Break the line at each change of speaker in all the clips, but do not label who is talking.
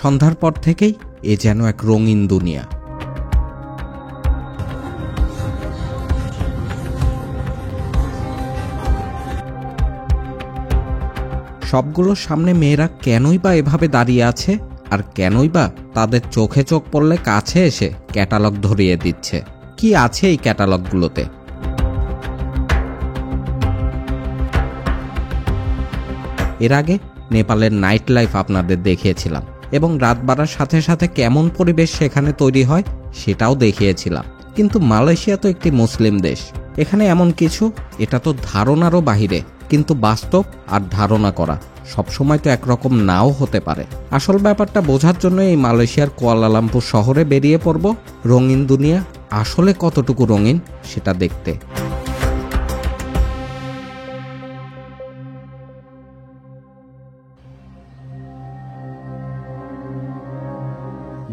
সন্ধ্যার পর থেকেই এ যেন এক রঙিন দুনিয়া। সবগুলোর সামনে মেয়েরা কেনই বা এভাবে দাঁড়িয়ে আছে, আর কেনই বা তাদের চোখে চোখ পড়লে কাছে এসে ক্যাটালগ ধরিয়ে দিচ্ছে। কি আছে এই ক্যাটালগগুলোতে? এর আগে নেপালের নাইট লাইফ আপনাদের দেখিয়েছিলাম এবং রাত বাড়ার সাথে সাথে কেমন পরিবেশ সেখানে তৈরি হয় সেটাও দেখিয়েছিলাম। কিন্তু মালয়েশিয়া তো একটি মুসলিম দেশ, এখানে এমন কিছু, এটা তো ধারণারও বাহিরে। কিন্তু বাস্তব আর ধারণা করা সবসময় তো একরকম নাও হতে পারে। আসল ব্যাপারটা বোঝার জন্য এই মালয়েশিয়ার কুয়ালালামপুর শহরে বেরিয়ে পড়ব, রঙিন দুনিয়া আসলে কতটুকু রঙিন সেটা দেখতে।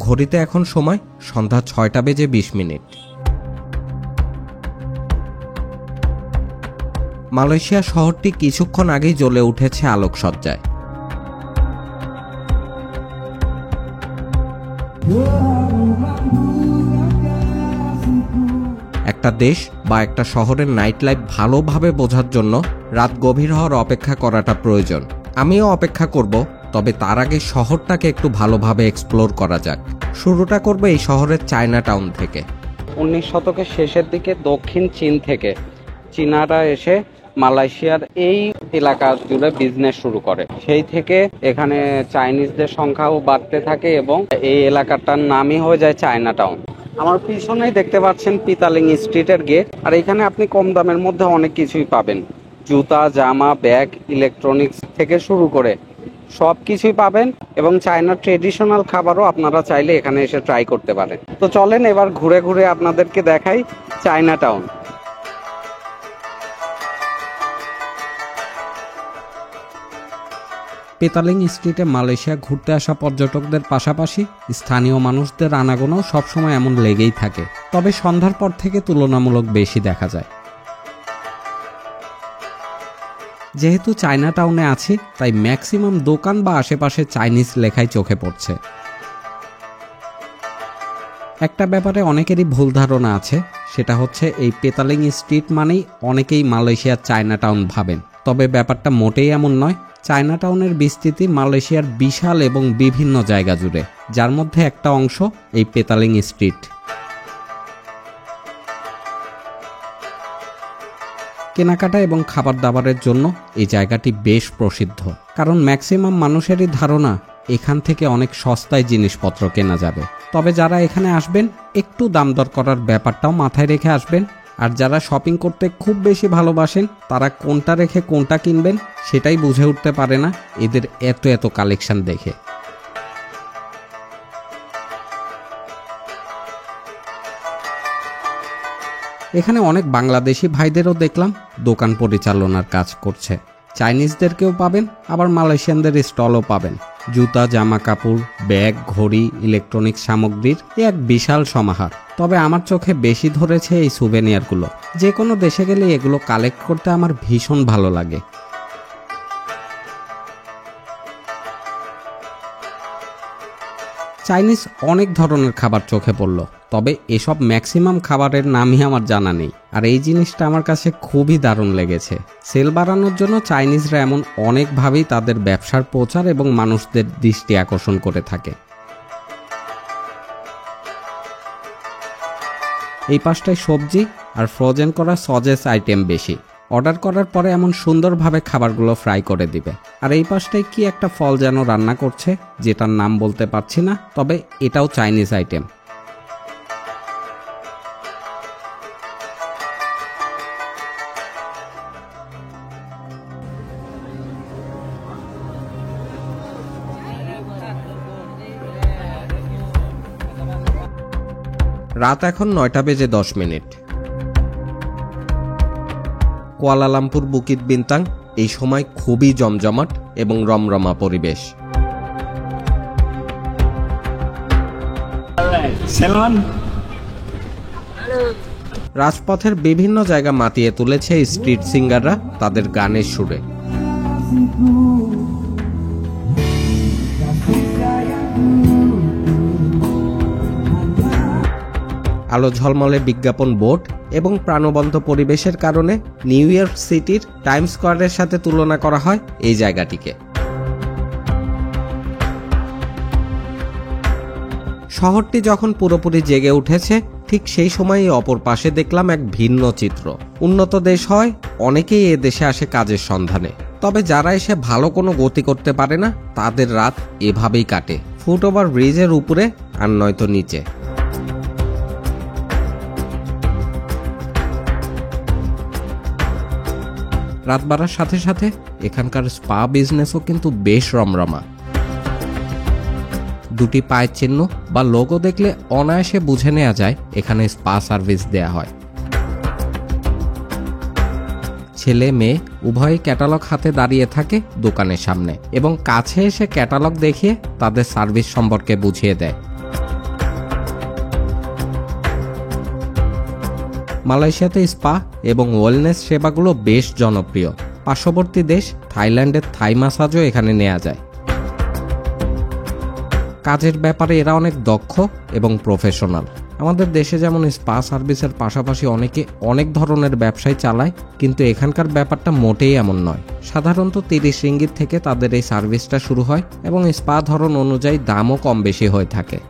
ঘড়িতে এখন সময় সন্ধ্যা 6:20। মালয়েশিয়া শহরটি কিছুক্ষণ আগেই জ্বলে উঠেছে আলোকসজ্জায়। একটা দেশ বা একটা শহরের নাইট লাইফ ভালোভাবে বোঝার জন্য রাত গভীর হওয়ার অপেক্ষা করাটা প্রয়োজন। আমিও অপেক্ষা করব, তবে তার আগে শহরটাকে একটু ভালোভাবে এক্সপ্লোর করা যাক। শুরুটা করব এই শহরের চায়না টাউন থেকে। 19 শতকের শেষের দিকে দক্ষিণ চীন থেকে চীনারা এসে মালয়েশিয়ার এই এলাকা জুড়ে বিজনেস শুরু করে। সেই থেকে এখানে চাইনিজদের সংখ্যাও বাড়তে থাকে এবং এই এলাকাটার নামই হয়ে যায় চায়না টাউন। আমার পিছনেই দেখতে পাচ্ছেন পিতালিং স্ট্রিটের গেট, আর এখানে আপনি কম দামের মধ্যে অনেক কিছুই পাবেন। জুতা, জামা, ব্যাগ, ইলেকট্রনিক্স থেকে শুরু করে সব কিছুই পাবেন এবং চায়নার ট্রেডিশনাল খাবারও আপনারা চাইলে এখানে এসে ট্রাই করতে পারেন। তো চলেন এবার ঘুরে ঘুরে আপনাদেরকে দেখাই চায়না টাউন। পেতালিং স্ট্রিটে মালয়েশিয়া ঘুরতে আসা পর্যটকদের পাশাপাশি স্থানীয় মানুষদের আনাগোনাও সবসময় এমন লেগেই থাকে, তবে সন্ধ্যার পর থেকে তুলনামূলক বেশি দেখা যায়। যেহেতু চায়না টাউনে আছি তাই ম্যাক্সিমাম দোকান বা আশেপাশে চাইনিজ লেখাই চোখে পড়ছে। একটা ব্যাপারে অনেকেরই ভুল ধারণা আছে, সেটা হচ্ছে এই পেতালিং স্ট্রিট মানেই অনেকেই মালয়েশিয়ার চায়না টাউন ভাবেন, তবে ব্যাপারটা মোটেই এমন নয়। চায়না টাউনের বিস্তৃতি মালয়েশিয়ার বিশাল এবং বিভিন্ন জায়গা জুড়ে, যার মধ্যে একটা অংশ এই পেতালিং স্ট্রিট। কেনাকাটা এবং খাবার দাবারের জন্য এই জায়গাটি বেশ প্রসিদ্ধ, কারণ ম্যাক্সিমাম মানুষেরই ধারণা এখান থেকে অনেক সস্তায় জিনিসপত্র কেনা যাবে। তবে যারা এখানে আসবেন একটু দাম দর করার ব্যাপারটাও মাথায় রেখে আসবেন, আর যারা শপিং করতে খুব বেশি ভালোবাসেন তারা কোনটা রেখে কোনটা কিনবেন সেটাই বুঝে উঠতে পারে না এদের এত এত কালেকশন দেখে। এখানে অনেক বাংলাদেশি ভাইদেরও দেখলাম দোকান পরিচালনার কাজ করছে। চাইনিজদেরকেও পাবেন, আবার মালয়েশিয়ানদের স্টলও পাবেন। জুতা, জামা কাপড়, ব্যাগ, ঘড়ি, ইলেকট্রনিক্স সামগ্রীর এক বিশাল সমাহার। তবে আমার চোখে বেশি ধরেছে এই সুভেনিয়ারগুলো। যে কোনো দেশে গেলে এগুলো কালেক্ট করতে আমার ভীষণ ভালো লাগে। চাইনিজ অনেক ধরনের খাবার চোখে পড়ল, তবে এসব ম্যাক্সিমাম খাবারের নামই আমার জানা নেই, আর এই জিনিসটা আমার কাছে খুবই দারুণ লেগেছে। সেল বাড়ানোর জন্য চাইনিজরা এমন অনেকভাবেই তাদের ব্যবসার প্রচার এবং মানুষদের দৃষ্টি আকর্ষণ করে থাকে। এই পাশটায় সবজি আর ফ্রোজেন করা সজেস আইটেম বেশি। অর্ডার করার পরে এমন সুন্দরভাবে খাবারগুলো ফ্রাই করে দিবে। আর এই পাশটায় কি একটা ফল যেন রান্না করছে, যেটার নাম বলতে পারছি না, তবে এটাও চাইনিজ আইটেম। রাত এখন 9:10। কুয়ালালামপুর বুকিত বিন্তাং এই সময় খুবই জমজমাট এবং রমরমা পরিবেশ। রাজপথের বিভিন্ন জায়গা মাতিয়ে তুলেছে স্ট্রিট সিঙ্গাররা তাদের গানের সুরে। আলো ঝলমলে বিজ্ঞাপন বোর্ড এবং প্রাণবন্ত পরিবেশের কারণে নিউ ইয়র্ক সিটির টাইমস স্কয়ারের সাথে তুলনা করা হয় এই জায়গাটিকে। শহরটি যখন পুরোপুরি জেগে উঠেছে ঠিক সেই সময়ই অপর পাশে দেখলাম এক ভিন্ন চিত্র। উন্নত দেশ হয় অনেকেই এ দেশে আসে কাজের সন্ধানে, তবে যারা এসে ভালো কোনো গতি করতে পারে না তাদের রাত এভাবেই কাটে, ফুটওভার ব্রিজের উপরে আর নয়তো নিচে। রাত বাড়ার সাথে সাথে এখানকার স্পা বিজনেসও কিন্তু বেশ রমরমা। দুটি পায়ের চিহ্ন বা লোগো দেখলে অনায়াসে বুঝে নেওয়া যায় এখানে স্পা সার্ভিস দেয়া হয়। ছেলে মেয়ে উভয়ই ক্যাটালগ হাতে দাঁড়িয়ে থাকে দোকানের সামনে এবং কাছে এসে ক্যাটালগ দেখিয়ে তাদের সার্ভিস সম্পর্কে বুঝিয়ে দেয়। মালয়েশিয়াতে স্পা এবং ওয়েলনেস সেবাগুলো বেশ জনপ্রিয়। পার্শ্ববর্তী দেশ থাইল্যান্ডের থাই ম্যাসাজও এখানে নেওয়া যায়। কাজের ব্যাপারে এরা অনেক দক্ষ এবং প্রফেশনাল। আমাদের দেশে যেমন স্পা সার্ভিসের পাশাপাশি অনেকে অনেক ধরনের ব্যবসায় চালায়, কিন্তু এখানকার ব্যাপারটা মোটেই এমন নয়। সাধারণত 30 রিঙ্গিত থেকে তাদের এই সার্ভিসটা শুরু হয় এবং স্পা ধরন অনুযায়ী দামও কম বেশি হয়ে থাকে।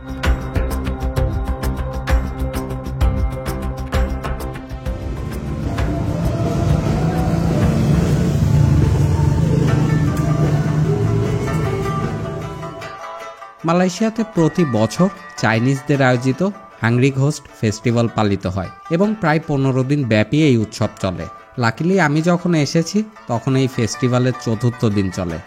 মালয়েশিয়াতে প্রতি বছর চাইনিজদের আয়োজিত হাংরি ঘোস্ট ফেস্টিভ্যাল পালিত হয় এবং প্রায় 15 দিন ব্যাপী এই উৎসব চলে। লাকিলি আমি যখন এসেছি তখন এই ফেস্টিভ্যালের 4র্থ দিন চলে।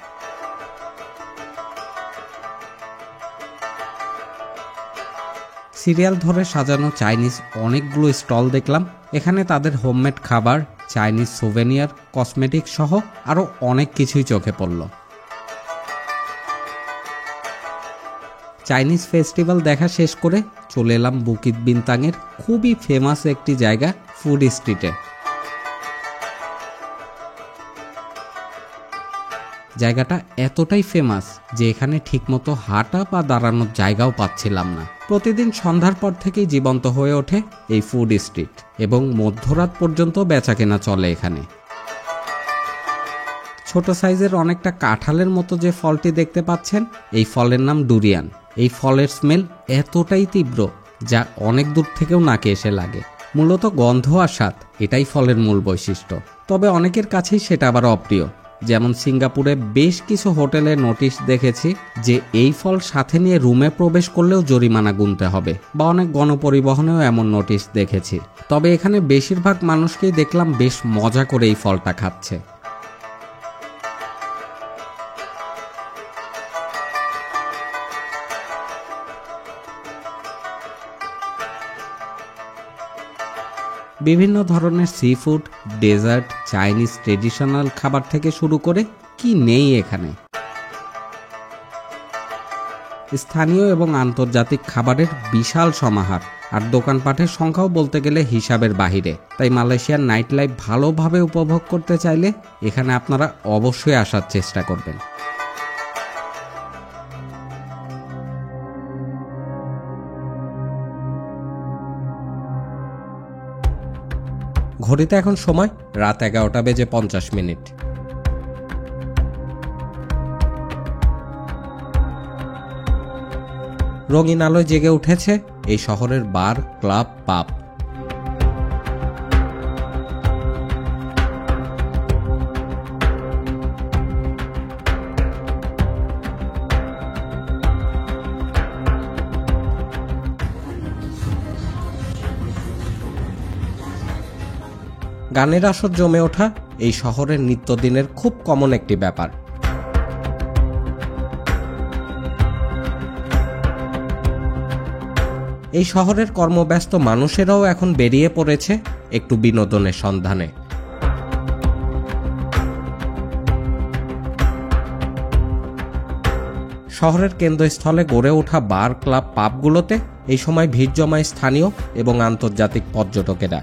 সিরিয়াল ধরে সাজানো চাইনিজ অনেকগুলো স্টল দেখলাম। এখানে তাদের হোমমেড খাবার, চাইনিজ সুভেনিয়ার, কসমেটিক সহ আরও অনেক কিছুই চোখে পড়ল। চাইনিজ ফেস্টিভ্যাল দেখা শেষ করে চলে এলাম বুকিত বিনতাংয়ের খুবই ফেমাস একটি জায়গা ফুড স্ট্রিটে। জায়গাটা এতটাই ফেমাস যে এখানে ঠিকমতো হাঁটা বা দাঁড়ানোর জায়গাও পাচ্ছিলাম না। প্রতিদিন সন্ধ্যার পর থেকেই জীবন্ত হয়ে ওঠে এই ফুড স্ট্রিট এবং মধ্যরাত পর্যন্ত বেচাকেনা চলে এখানে। ছোট সাইজের অনেকটা কাঁঠালের মতো যে ফলটি দেখতে পাচ্ছেন, এই ফলের নাম ডুরিয়ান। এই ফলের স্মেল এতটাই তীব্র যা অনেক দূর থেকেও নাকে এসে লাগে। মূলত গন্ধ আর স্বাদ এটাই ফলের মূল বৈশিষ্ট্য, তবে অনেকের কাছেই সেটা আবার অপ্রিয়। যেমন সিঙ্গাপুরে বেশ কিছু হোটেলে নোটিশ দেখেছি যে এই ফল সাথে নিয়ে রুমে প্রবেশ করলেও জরিমানা গুনতে হবে, বা অনেক গণপরিবহনেও এমন নোটিশ দেখেছি। তবে এখানে বেশিরভাগ মানুষকেই দেখলাম বেশ মজা করে এই ফলটা খাচ্ছে। বিভিন্ন ধরনের seafood, dessert, Chinese traditional খাবার থেকে শুরু করে কি নেই এখানে। স্থানীয় এবং আন্তর্জাতিক খাবারের বিশাল সমাহার, আর দোকানপাটের সংখ্যাও বলতে গেলে হিসাবের বাহিরে। তাই মালয়েশিয়ার নাইট লাইফ ভালোভাবে উপভোগ করতে চাইলে এখানে আপনারা অবশ্যই আসার চেষ্টা করবেন। ঘড়িতে এখন সময় রাত 11:50। রঙিন আলোয় জেগে উঠেছে এই শহরের বার, ক্লাব, পাব। গানের আসর জমে ওঠা এই শহরের নিত্যদিনের খুব কমন একটি ব্যাপার। এই শহরের কর্মব্যস্ত মানুষেরাও এখন বেরিয়ে পড়েছে একটু বিনোদনের সন্ধানে। শহরের কেন্দ্রস্থলে গড়ে ওঠা বার, ক্লাব, পাবগুলোতে এই সময় ভিড় জমায় স্থানীয় এবং আন্তর্জাতিক পর্যটকেরা।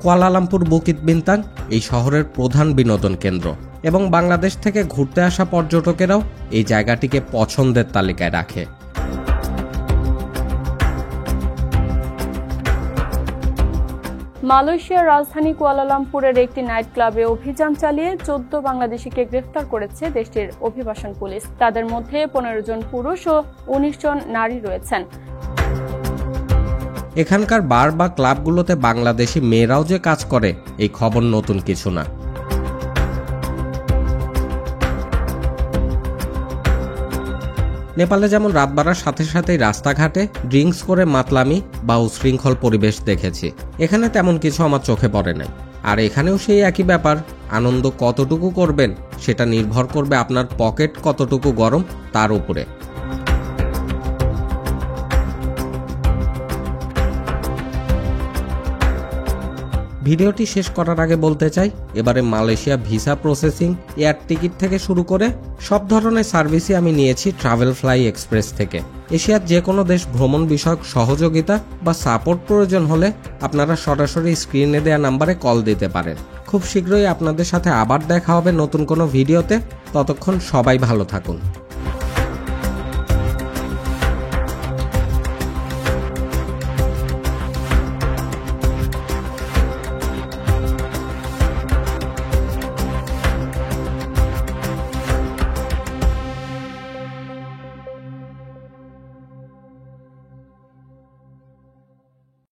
কুয়ালালামপুর বুকিত বিনতাং এই শহরের প্রধান বিনোদন কেন্দ্র। এবং বাংলাদেশ থেকে ঘুরতে আসা পর্যটকেরাও এই জায়গাটিকে পছন্দের তালিকায় রাখে।
মালয়েশিয়ার রাজধানী কুয়ালালামপুরের একটি নাইট ক্লাবে অভিযান চালিয়ে 14 বাংলাদেশিকে গ্রেফতার করেছে দেশটির অভিবাসন পুলিশ। তাদের মধ্যে 15 জন পুরুষ ও 19 জন নারী রয়েছেন।
এখানকার বার বা ক্লাবগুলোতে বাংলাদেশি মেয়েরাও যে কাজ করে এই খবর নতুন কিছু না। নেপালে যেমন রাত বাড়ার সাথে সাথেই রাস্তাঘাটে ড্রিঙ্কস করে মাতলামি বা উশৃঙ্খল পরিবেশ দেখেছি, এখানে তেমন কিছু আমার চোখে পড়ে নাই। আর এখানেও সেই একই ব্যাপার, আনন্দ কতটুকু করবেন সেটা নির্ভর করবে আপনার পকেট কতটুকু গরম তার উপরে। ভিডিওটি শেষ করার আগে বলতে চাই, এবারে Malaysia visa processing, air ticket থেকে শুরু করে সব ধরনের সার্ভিসই আমি নিয়েছি ট্রাভেল ফ্লাই এক্সপ্রেস থেকে। এশিয়ার যে কোনো দেশ ভ্রমণ বিষয়ক সহযোগিতা বা সাপোর্ট প্রয়োজন হলে আপনারা সরাসরি স্ক্রিনে দেওয়া নাম্বারে কল দিতে পারেন। খুব শীঘ্রই আপনাদের সাথে আবার দেখা হবে নতুন কোনো ভিডিওতে। ততক্ষণ সবাই ভালো থাকুন।